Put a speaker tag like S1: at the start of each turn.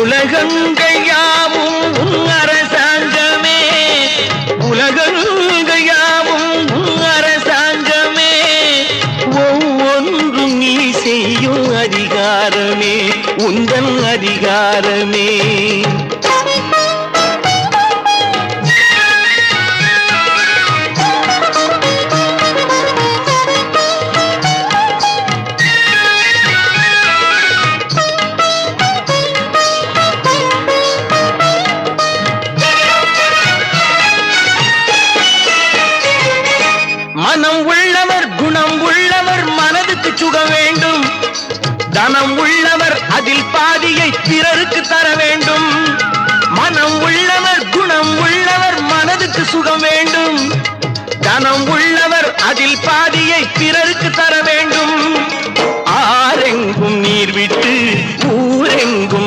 S1: உலகங்கள் யாவும் உன் அரசாங்கமே, உலகங்கள் யாவும் உன் அரசாங்கமே, ஒவ்வொன்றும் நீ செய்யும் அதிகாரமே உந்தன் அதிகாரமே. மனம் உள்ளவர் குணம் உள்ளவர் மனதுக்கு சுக வேண்டும், தனம் உள்ளவர் அதில் பாதியை பிறருக்கு தர வேண்டும். மனம் உள்ளவர் குணம் உள்ளவர் மனதுக்கு சுகம் வேண்டும், தனம் உள்ளவர் அதில் பாதியை பிறருக்கு தர வேண்டும். ஆரெங்கும் நீர் விட்டு ஊரெங்கும்